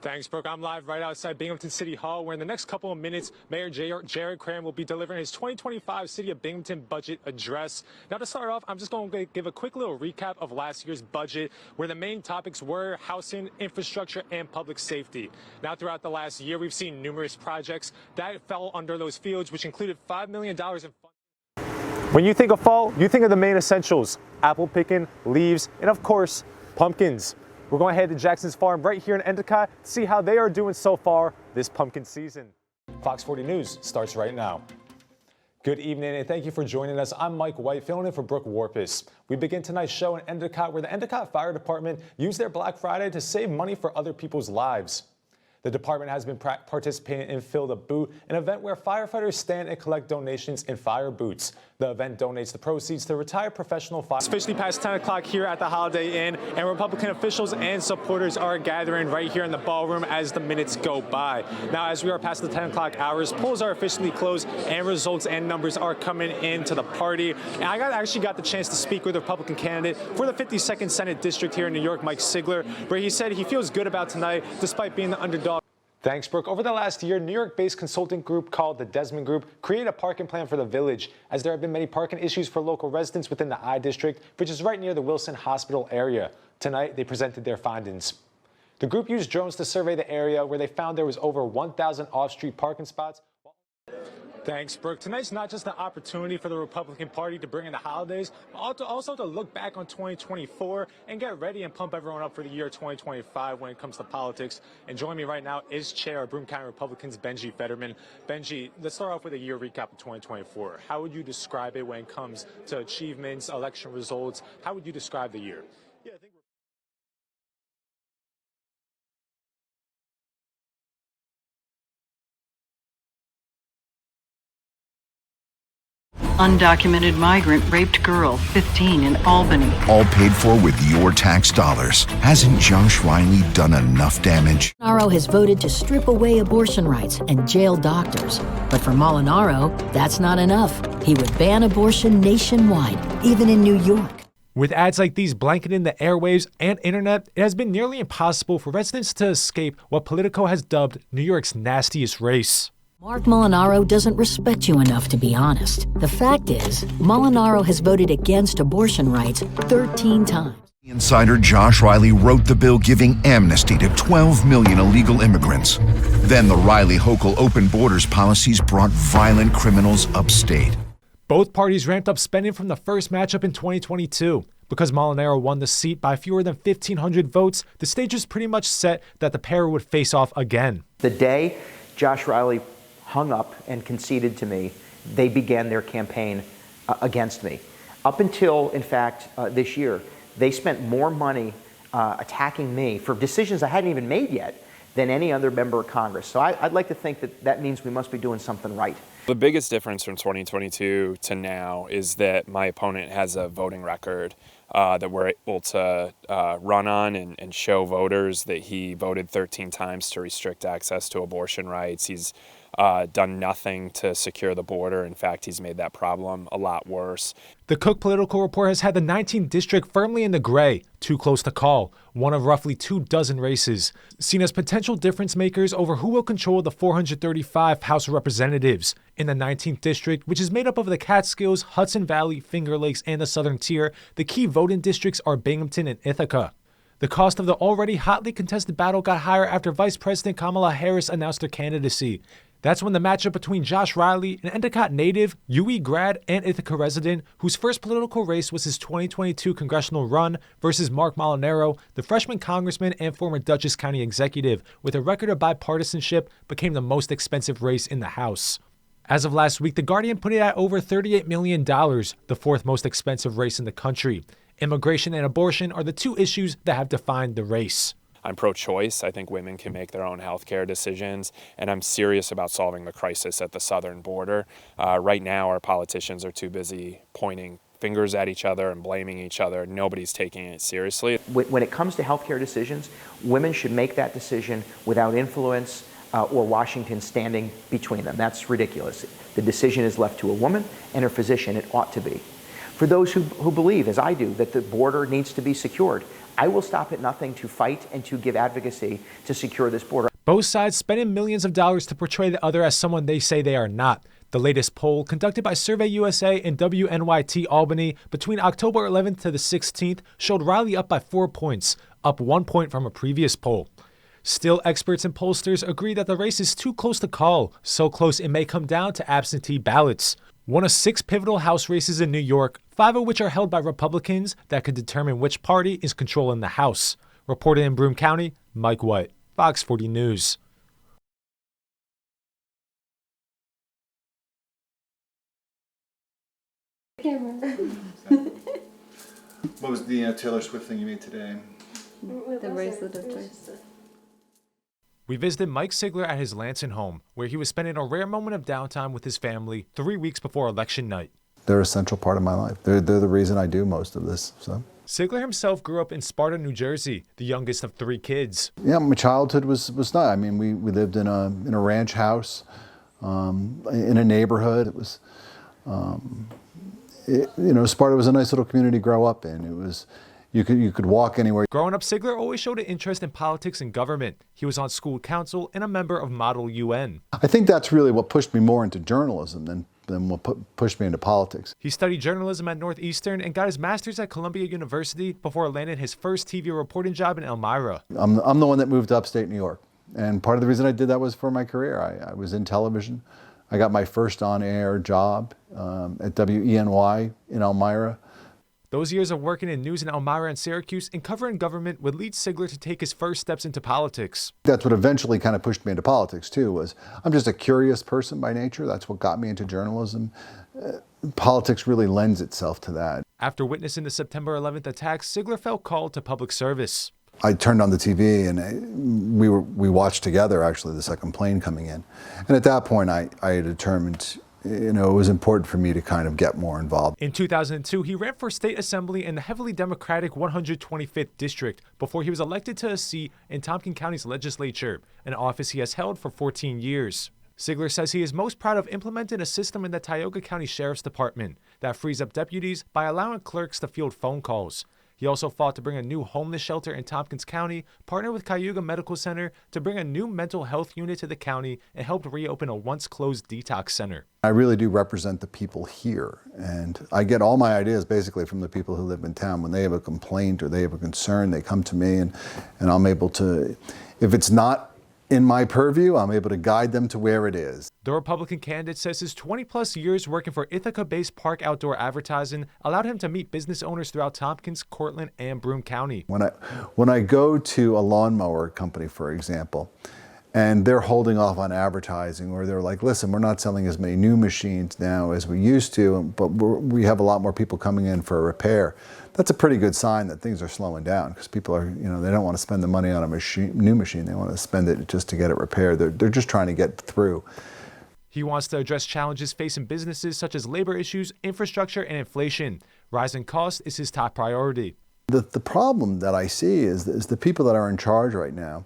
Thanks, Brooke. I'm live right outside Binghamton City Hall, where in the next couple of minutes, Mayor Jared Cram will be delivering his 2025 City of Binghamton budget address. Now, to start off, I'm just going to give a quick little recap of last year's budget, where the main topics were housing, infrastructure, and public safety. Now, throughout the last year, we've seen numerous projects that fell under those fields, which included $5 million in funding. When you think of fall, you think of the main essentials: apple picking, leaves, and of course, pumpkins. We're going to head to Jackson's Farm right here in Endicott to see how they are doing so far this pumpkin season. Fox 40 News starts right now. Good evening and thank you for joining us. I'm Mike White, filling in for Brooke Warpus. We begin tonight's show in Endicott, where the Endicott Fire Department used their Black Friday to save money for other people's lives. The department has been participating in Fill the Boot, an event where firefighters stand and collect donations in fire boots. The event donates the proceeds to retired professional firefighters. It's officially past 10 o'clock here at the Holiday Inn, and Republican officials and supporters are gathering right here in the ballroom as the minutes go by. Now, as we are past the 10 o'clock hours, polls are officially closed, and results and numbers are coming into the party. And I actually got the chance to speak with the Republican candidate for the 52nd Senate District here in New York, Mike Sigler, where he said he feels good about tonight despite being the underdog. Thanks, Brooke. Over the last year, New York-based consulting group called the Desmond Group created a parking plan for the village, as there have been many parking issues for local residents within the I District, which is right near the Wilson Hospital area. Tonight, they presented their findings. The group used drones to survey the area, where they found there was over 1,000 off-street parking spots. Thanks, Brooke. Tonight's not just an opportunity for the Republican Party to bring in the holidays, but also to look back on 2024 and get ready and pump everyone up for the year 2025 when it comes to politics. And joining me right now is Chair of Broome County Republicans, Benji Fetterman. Benji, let's start off with a year recap of 2024. How would you describe it when it comes to achievements, election results? How would you describe the year? Yeah, I think Undocumented migrant raped girl, 15, in Albany. All paid for with your tax dollars. Hasn't Josh Riley done enough damage? Molinaro has voted to strip away abortion rights and jail doctors. But for Molinaro, that's not enough. He would ban abortion nationwide, even in New York. With ads like these blanketing the airwaves and internet, it has been nearly impossible for residents to escape what Politico has dubbed New York's nastiest race. Mark Molinaro doesn't respect you enough to be honest. The fact is, Molinaro has voted against abortion rights 13 times. Insider Josh Riley wrote the bill giving amnesty to 12 million illegal immigrants. Then the Riley-Hochul open borders policies brought violent criminals upstate. Both parties ramped up spending from the first matchup in 2022. Because Molinaro won the seat by fewer than 1,500 votes, the stage was pretty much set that the pair would face off again. The day Josh Riley hung up and conceded to me, they began their campaign against me. Up until, in fact, this year, they spent more money attacking me for decisions I hadn't even made yet than any other member of Congress. So I'd like to think that that means we must be doing something right. The biggest difference from 2022 to now is that my opponent has a voting record that we're able to run on and show voters that he voted 13 times to restrict access to abortion rights. He's done nothing to secure the border. In fact, he's made that problem a lot worse. The Cook Political Report has had the 19th district firmly in the gray, too close to call, one of roughly 24 races, seen as potential difference makers over who will control the 435 House of Representatives. In the 19th district, which is made up of the Catskills, Hudson Valley, Finger Lakes, and the Southern Tier, the key voting districts are Binghamton and Ithaca. The cost of the already hotly contested battle got higher after Vice President Kamala Harris announced her candidacy. That's when the matchup between Josh Riley, an Endicott native, UE grad, and Ithaca resident, whose first political race was his 2022 congressional run, versus Mark Molinaro, the freshman congressman and former Dutchess County executive, with a record of bipartisanship, became the most expensive race in the House. As of last week, The Guardian put it at over $38 million, the fourth most expensive race in the country. Immigration and abortion are the two issues that have defined the race. I'm pro-choice. I think women can make their own health care decisions, and I'm serious about solving the crisis at the southern border. Right now, our politicians are too busy pointing fingers at each other and blaming each other. Nobody's taking it seriously. When it comes to health care decisions, women should make that decision without influence or Washington standing between them. That's ridiculous. The decision is left to a woman and her physician. It ought to be. For those who believe, as I do, that the border needs to be secured, I will stop at nothing to fight and to give advocacy to secure this border. Both sides spending millions of dollars to portray the other as someone they say they are not. The latest poll, conducted by Survey USA and WNYT Albany between October 11th to the 16th, showed Riley up by 4 points, up 1 point from a previous poll. Still, experts and pollsters agree that the race is too close to call, so close it may come down to absentee ballots. One of 6 pivotal House races in New York, 5 of which are held by Republicans, that could determine which party is controlling the House. Reported in Broome County, Mike White, Fox 40 News. What was the Taylor Swift thing you made today? The bracelet of choice. We visited Mike Sigler at his Lansing home, where he was spending a rare moment of downtime with his family 3 weeks before election night. They're a central part of my life. They're the reason I do most of this. So Sigler himself grew up in Sparta, New Jersey, the youngest of 3 kids. yeah, my childhood was nice. I mean, we lived in a ranch house, in a neighborhood. It was, Sparta was a nice little community to grow up in. It was. You could walk anywhere. Growing up, Sigler always showed an interest in politics and government. He was on school council and a member of Model UN. I think that's really what pushed me more into journalism than what pushed me into politics. He studied journalism at Northeastern and got his master's at Columbia University before landing his first TV reporting job in Elmira. I'm the one that moved to upstate New York. And part of the reason I did that was for my career. I was in television. I got my first on-air job at WENY in Elmira. Those years of working in news in Elmira and Syracuse and covering government would lead Sigler to take his first steps into politics. That's what eventually kind of pushed me into politics too, was I'm just a curious person by nature. That's what got me into journalism. Politics really lends itself to that. After witnessing the September 11th attacks, Sigler felt called to public service. I turned on the TV and we watched together actually the second plane coming in. And at that point I had determined it was important for me to kind of get more involved. In 2002, he ran for state assembly in the heavily Democratic 125th district before he was elected to a seat in Tompkins County's legislature, an office he has held for 14 years. Sigler says he is most proud of implementing a system in the Tioga County Sheriff's Department that frees up deputies by allowing clerks to field phone calls. He also fought to bring a new homeless shelter in Tompkins County, partnered with Cayuga Medical Center to bring a new mental health unit to the county, and helped reopen a once-closed detox center. I really do represent the people here, and I get all my ideas basically from the people who live in town. When they have a complaint or they have a concern, they come to me, and I'm able to, if it's not in my purview, I'm able to guide them to where it is. The Republican candidate says his 20-plus years working for Ithaca-based Park Outdoor Advertising allowed him to meet business owners throughout Tompkins, Cortland, and Broome County. When I go to a lawnmower company, for example, and they're holding off on advertising, or they're like, listen, we're not selling as many new machines now as we used to, but we have a lot more people coming in for a repair. That's a pretty good sign that things are slowing down, because people are, they don't want to spend the money on a new machine. They want to spend it just to get it repaired. They're just trying to get through. He wants to address challenges facing businesses such as labor issues, infrastructure, and inflation. Rising costs is his top priority. The problem that I see is the people that are in charge right now.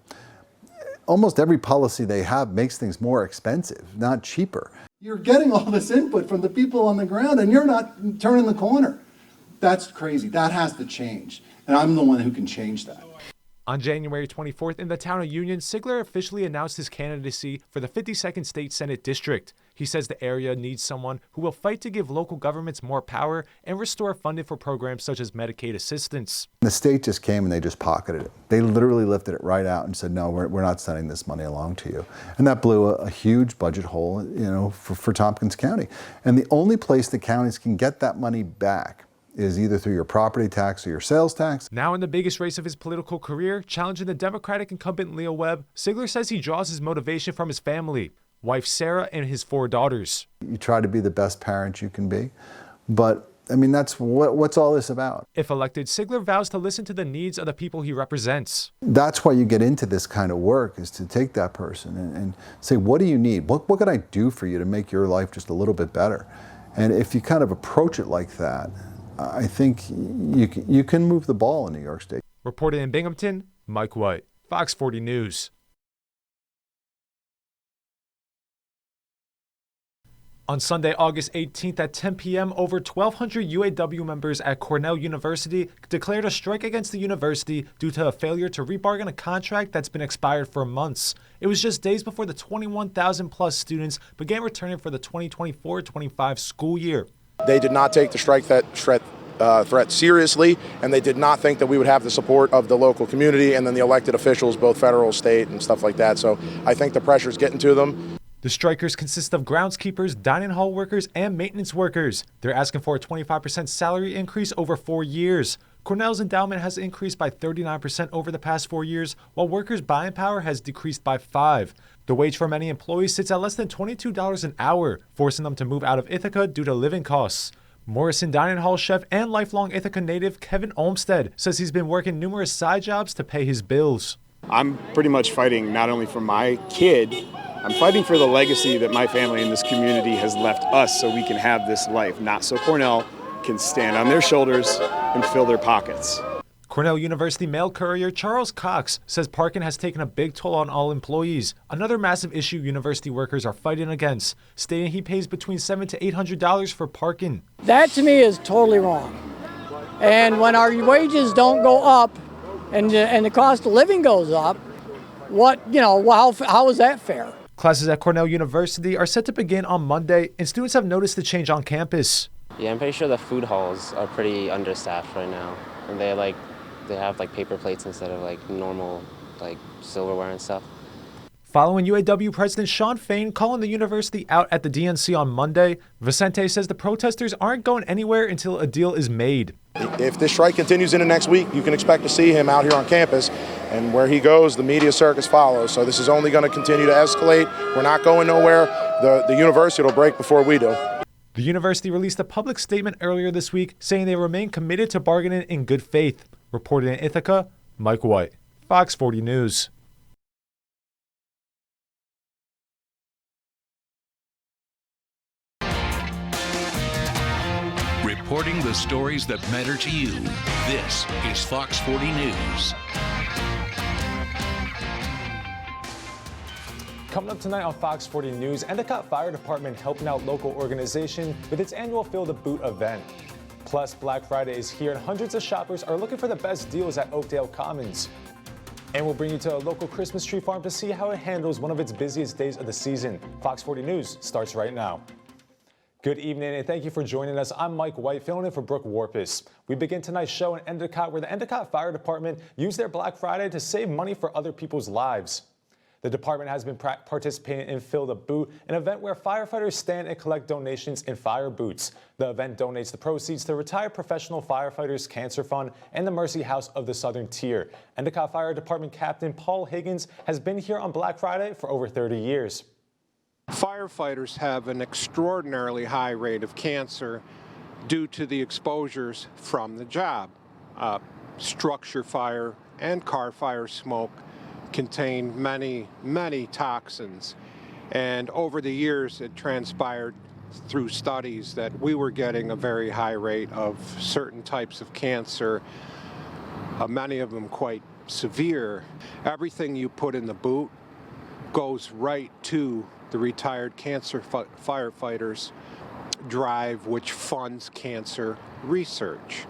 Almost every policy they have makes things more expensive, not cheaper. You're getting all this input from the people on the ground and you're not turning the corner. That's crazy. That has to change. And I'm the one who can change that. On January 24th in the town of Union, Sigler officially announced his candidacy for the 52nd State Senate District. He says the area needs someone who will fight to give local governments more power and restore funding for programs such as Medicaid assistance. The state just came and they just pocketed it. They literally lifted it right out and said, no, we're not sending this money along to you. And that blew a huge budget hole, for Tompkins County. And the only place the counties can get that money back is either through your property tax or your sales tax. Now in the biggest race of his political career, challenging the Democratic incumbent Leo Webb, Sigler says he draws his motivation from his family, wife Sarah and his 4 daughters. You try to be the best parent you can be, but I mean, that's what's all this about. If elected, Sigler vows to listen to the needs of the people he represents. That's why you get into this kind of work, is to take that person and say, what do you need? What can I do for you to make your life just a little bit better? And if you kind of approach it like that, I think you can move the ball in New York State. Reported in Binghamton, Mike White, Fox 40 News. On Sunday, August 18th at 10 p.m., over 1,200 UAW members at Cornell University declared a strike against the university due to a failure to rebargain a contract that's been expired for months. It was just days before the 21,000-plus students began returning for the 2024-25 school year. They did not take the strike threat seriously, and they did not think that we would have the support of the local community and then the elected officials, both federal, state, and stuff like that. So I think the pressure is getting to them. The strikers consist of groundskeepers, dining hall workers, and maintenance workers. They're asking for a 25% salary increase over 4 years. Cornell's endowment has increased by 39% over the past 4 years, while workers' buying power has decreased by 5%. The wage for many employees sits at less than $22 an hour, forcing them to move out of Ithaca due to living costs. Morrison Dining Hall chef and lifelong Ithaca native Kevin Olmstead says he's been working numerous side jobs to pay his bills. I'm pretty much fighting not only for my kid, I'm fighting for the legacy that my family in this community has left us so we can have this life, not so Cornell can stand on their shoulders and fill their pockets. Cornell University mail courier Charles Cox says parking has taken a big toll on all employees, another massive issue university workers are fighting against, stating he pays between $700 to $800 for parking. That to me is totally wrong. And when our wages don't go up and the cost of living goes up, how is that fair? Classes at Cornell University are set to begin on Monday, and students have noticed the change on campus. Yeah, I'm pretty sure the food halls are pretty understaffed right now, and they have paper plates instead of normal silverware and stuff. Following UAW President Shawn Fain calling the university out at the DNC on Monday, Vicente says the protesters aren't going anywhere until a deal is made. If this strike continues into next week, you can expect to see him out here on campus, and where he goes, the media circus follows. So this is only going to continue to escalate. We're not going nowhere. The university will break before we do. The university released a public statement earlier this week saying they remain committed to bargaining in good faith. Reporting in Ithaca, Mike White, Fox 40 News. Reporting the stories that matter to you. This is Fox 40 News. Coming up tonight on Fox 40 News, Endicott Fire Department helping out local organization with its annual Fill the Boot event. Plus, Black Friday is here and hundreds of shoppers are looking for the best deals at Oakdale Commons. And we'll bring you to a local Christmas tree farm to see how it handles one of its busiest days of the season. Fox 40 News starts right now. Good evening and thank you for joining us. I'm Mike White, filling in for Brooke Warpus. We begin tonight's show in Endicott, where the Endicott Fire Department used their Black Friday to save money for other people's lives. The department has been participating in Fill the Boot, an event where firefighters stand and collect donations in fire boots. The event donates the proceeds to Retired Professional Firefighters Cancer Fund and the Mercy House of the Southern Tier. Endicott Fire Department Captain Paul Higgins has been here on Black Friday for over 30 years. Firefighters have an extraordinarily high rate of cancer due to the exposures from the job. Structure fire and car fire smoke contain many, many toxins. And over the years, it transpired through studies that we were getting a very high rate of certain types of cancer, many of them quite severe. Everything you put in the boot goes right to the Retired Cancer Firefighters Drive, which funds cancer research.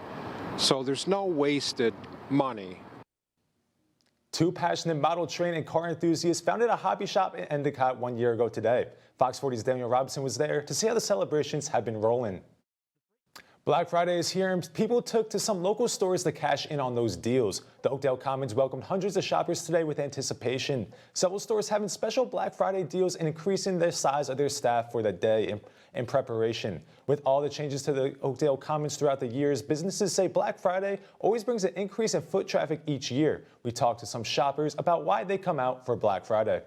So there's no wasted money. Two passionate model train and car enthusiasts founded a hobby shop in Endicott 1 year ago today. Fox 40's Daniel Robinson was there to see how the celebrations have been rolling. Black Friday is here and people took to some local stores to cash in on those deals. The Oakdale Commons welcomed hundreds of shoppers today with anticipation. Several stores having special Black Friday deals and increasing the size of their staff for the day in preparation. With all the changes to the Oakdale Commons throughout the years, businesses say Black Friday always brings an increase in foot traffic each year. We talked to some shoppers about why they come out for Black Friday.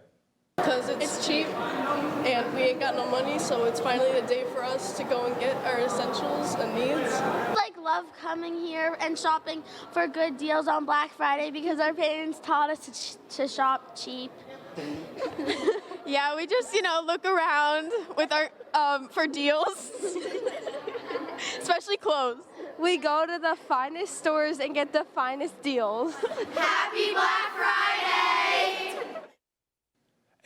Because it's cheap and we ain't got no money, so it's finally the day for us to go and get our essentials and needs. I love coming here and shopping for good deals on Black Friday because our parents taught us to shop cheap. Yeah, we just, look around with our for deals, especially clothes. We go to the finest stores and get the finest deals. Happy Black Friday!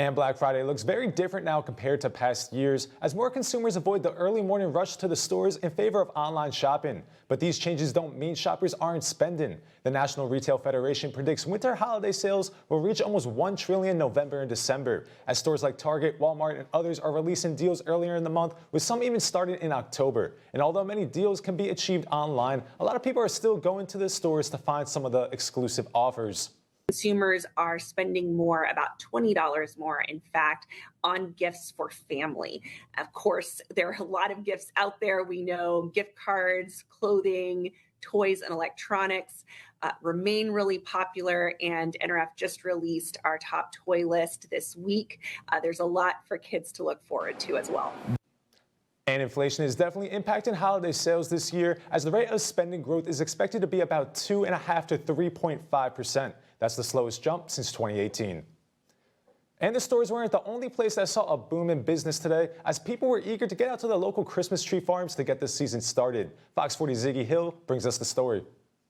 And Black Friday looks very different now compared to past years as more consumers avoid the early morning rush to the stores in favor of online shopping. But these changes don't mean shoppers aren't spending. The National Retail Federation predicts winter holiday sales will reach almost $1 trillion in November and December, as stores like Target, Walmart, and others are releasing deals earlier in the month, with some even starting in October. And although many deals can be achieved online, a lot of people are still going to the stores to find some of the exclusive offers. Consumers are spending more, about $20 more, in fact, on gifts for family. Of course, there are a lot of gifts out there. We know gift cards, clothing, toys, and electronics remain really popular, and NRF just released our top toy list this week. There's a lot for kids to look forward to as well. And inflation is definitely impacting holiday sales this year, as the rate of spending growth is expected to be about 2.5% to 3.5%. That's the slowest jump since 2018. And the stores weren't the only place that saw a boom in business today, as people were eager to get out to the local Christmas tree farms to get the season started. Fox 40's Ziggy Hill brings us the story.